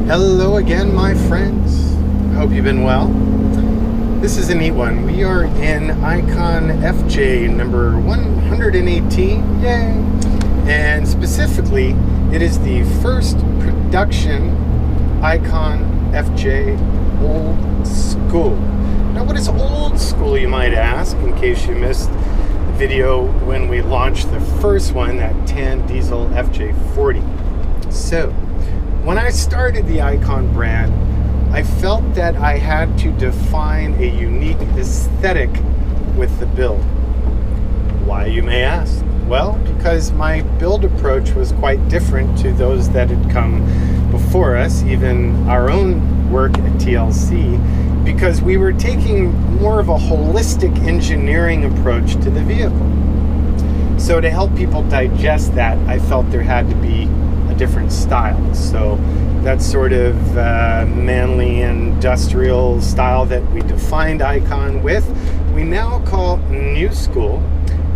Hello again, my friends. Hope you've been well. This is a neat one. We are in Icon FJ number 118. Yay! And specifically, it is the first production Icon FJ old school. Now, what is old school, you might ask, in case you missed the video when we launched the first one, that tan diesel FJ40. So, when I started the Icon brand, I felt that I had to define a unique aesthetic with the build. Why, you may ask? Well, because my build approach was quite different to those that had come before us, even our own work at TLC, because we were taking more of a holistic engineering approach to the vehicle. So to help people digest that, I felt there had to be a different style. So that sort of manly industrial style that we defined Icon with, we now call New School.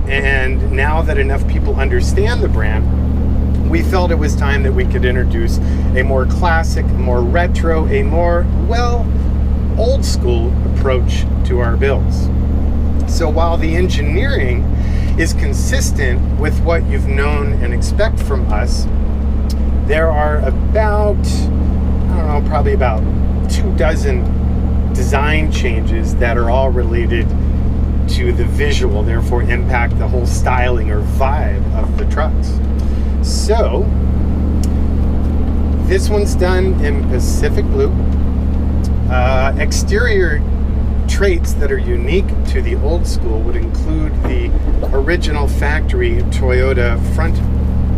And now that enough people understand the brand, we felt it was time that we could introduce a more classic, more retro, a more, well, old school approach to our builds. So while the engineering is consistent with what you've known and expect from us, there are about, probably about 24 design changes that are all related to the visual, therefore impact the whole styling or vibe of the trucks. So, this one's done in Pacific Blue. Exterior traits that are unique to the old school would include the original factory Toyota front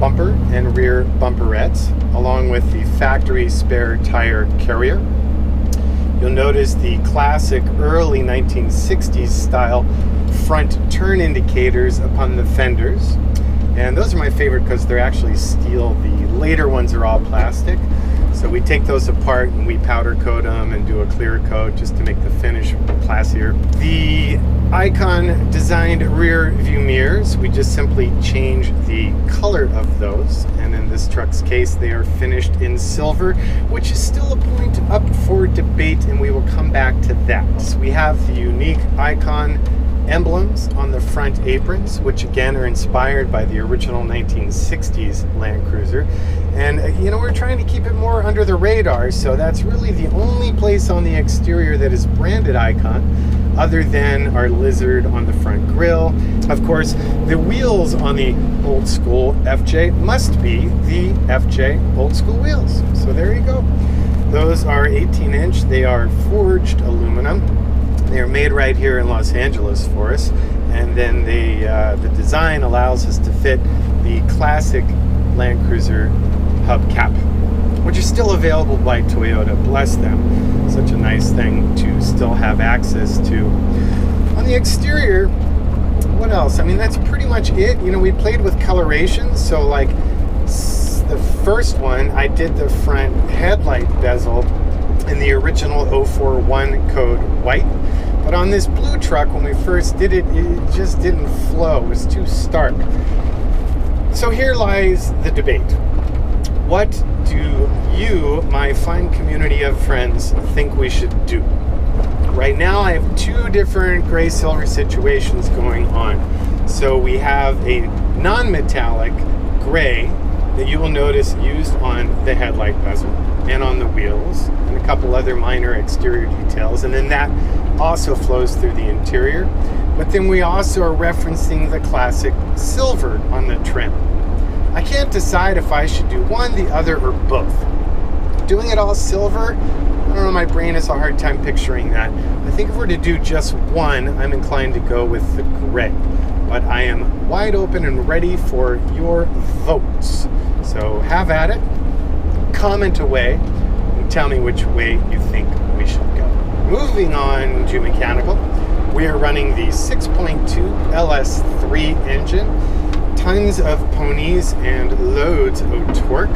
bumper and rear bumperettes, along with the factory spare tire carrier. You'll notice the classic early 1960s style front turn indicators upon the fenders. And those are my favorite because they're actually steel. The later ones are all plastic. So we take those apart and we powder coat them and do a clear coat just to make the finish classier. The Icon designed rear view mirrors, we just simply change the color of those. And in this truck's case, they are finished in silver, which is still a point up for debate, and we will come back to that. So we have the unique Icon emblems on the front aprons, which again are inspired by the original 1960s Land Cruiser. And we're trying to keep it more under the radar, so that's really the only place on the exterior that is branded Icon, other than our lizard on the front grille. Of course, the wheels on the old school FJ must be the FJ old school wheels. So there you go. Those are 18-inch. They are forged aluminum. They are made right here in Los Angeles for us. And then the design allows us to fit the classic Land Cruiser hubcap, which is still available by Toyota. Bless them. Such a nice thing to still have access to. On the exterior, what else? I mean, that's pretty much it. We played with colorations. So like the first one, I did the front headlight bezel in the original 041 code white. But on this blue truck, when we first did it, it just didn't flow. It was too stark. So here lies the debate. What do you, my fine community of friends, think we should do? Right now, I have two different gray-silver situations going on. So we have a non-metallic gray that you will notice used on the headlight bezel and on the wheels, and a couple other minor exterior details. And then that also flows through the interior. But then we also are referencing the classic silver on the trim. I can't decide if I should do one, the other, or both. Doing it all silver, I don't know, my brain has a hard time picturing that. I think if we're to do just one, I'm inclined to go with the gray. But I am wide open and ready for your votes. So have at it, comment away, and tell me which way you think we should go. Moving on to mechanical, we are running the 6.2 LS3 engine. Tons of ponies and loads of torque,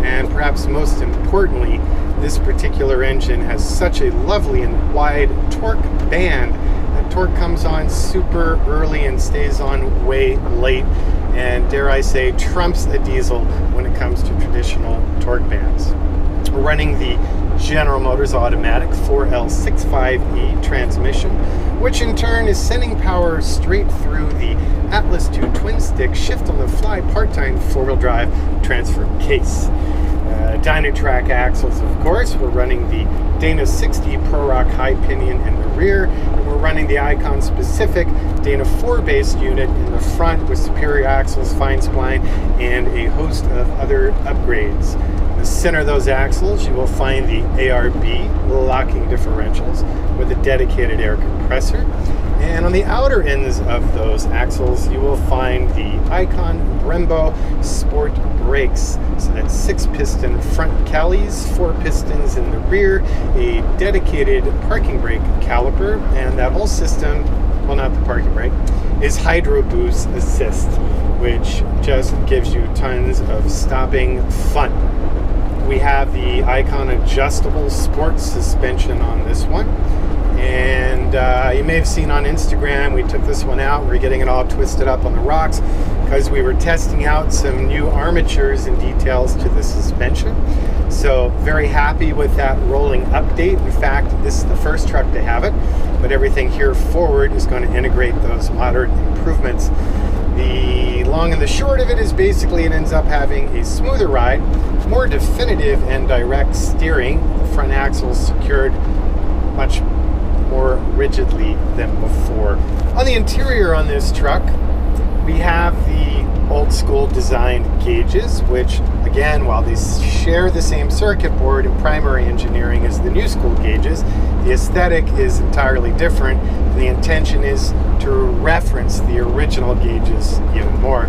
and perhaps most importantly, this particular engine has such a lovely and wide torque band that torque comes on super early and stays on way late, and dare I say trumps a diesel when it comes to traditional torque bands. We're running the General Motors automatic 4L65E transmission, which in turn is sending power straight through the Atlas 2 twin-stick shift-on-the-fly part-time four-wheel drive transfer case. Dynatrack axles, of course. We're running the Dana 60 Pro Rock high pinion in the rear, and we're running the Icon specific Dana 4-based unit in the front with superior axles, fine spline, and a host of other upgrades. In the center of those axles, you will find the ARB locking differentials with a dedicated air compressor. And on the outer ends of those axles, you will find the Icon Brembo Sport brakes. So that's 6-piston front calies, 4 pistons in the rear, a dedicated parking brake caliper, and that whole system, well, not the parking brake, is Hydro Boost Assist, which just gives you tons of stopping fun. We have the Icon adjustable sports suspension on this one. And you may have seen on Instagram, we took this one out. We're getting it all twisted up on the rocks because we were testing out some new armatures and details to the suspension. So very happy with that rolling update. In fact, this is the first truck to have it, but everything here forward is going to integrate those moderate improvements. The long and the short of it is basically it ends up having a smoother ride, more definitive and direct steering. The front axle's secured much more rigidly than before. On the interior on this truck, we have the old school designed gauges, which again, while they share the same circuit board and primary engineering as the new school gauges, the aesthetic is entirely different, and the intention is to reference the original gauges even more.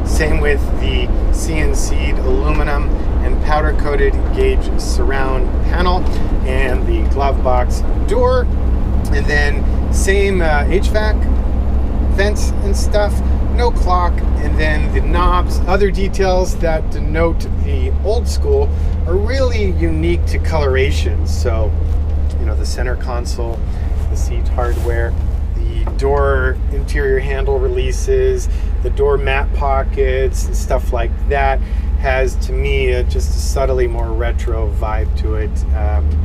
Same with the CNC'd aluminum and powder coated gauge surround panel and the glove box door. And then same HVAC vents and stuff, no clock, and then the knobs, other details that denote the old school are really unique to coloration. So, you know, the center console, the seat hardware, the door interior handle releases, the door mat pockets, and stuff like that has, to me, just a subtly more retro vibe to it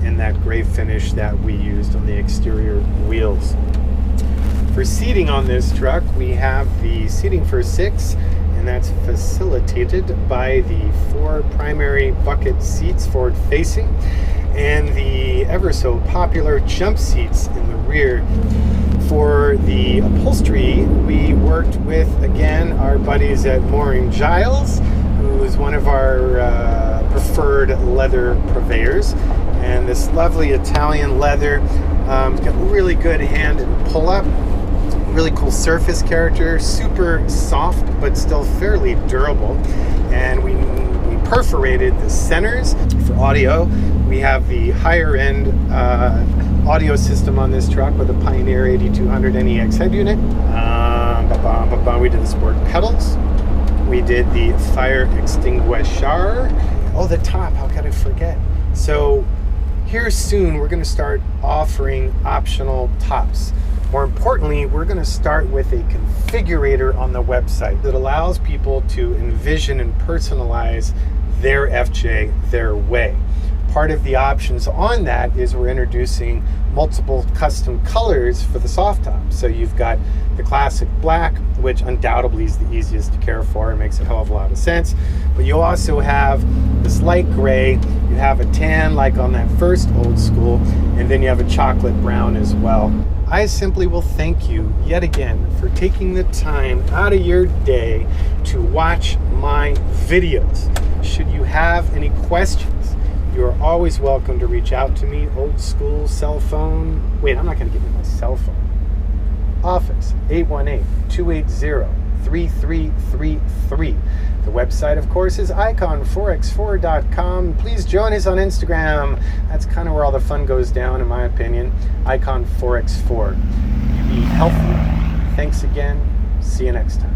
in that gray finish that we used on the exterior wheels. For seating on this truck, we have the seating for 6, and that's facilitated by the 4 primary bucket seats forward facing and the ever so popular jump seats in the rear. For the upholstery, we worked with, again, our buddies at Mooring Giles, who is one of our preferred leather purveyors. And this lovely Italian leather, it's got really good hand and pull-up, really cool surface character, super soft but still fairly durable. And we perforated the centers. For audio, we have the higher end audio system on this truck with a Pioneer 8200 NEX head unit. We did the sport pedals. We did the fire extinguisher. Oh, the top, how could I forget? So here soon, we're going to start offering optional tops. More importantly, we're going to start with a configurator on the website that allows people to envision and personalize their FJ their way. Part of the options on that is we're introducing multiple custom colors for the soft top. So you've got the classic black, which undoubtedly is the easiest to care for and makes a hell of a lot of sense. But you also have this light gray, you have a tan like on that first old school, and then you have a chocolate brown as well. I simply will thank you yet again for taking the time out of your day to watch my videos. Should you have any questions, you are always welcome to reach out to me. Old school cell phone. Wait, I'm not going to give you my cell phone. Office 818-280-3333. The website, of course, is icon4x4.com. Please join us on Instagram. That's kind of where all the fun goes down, in my opinion. Icon4x4. You be healthy. Thanks again. See you next time.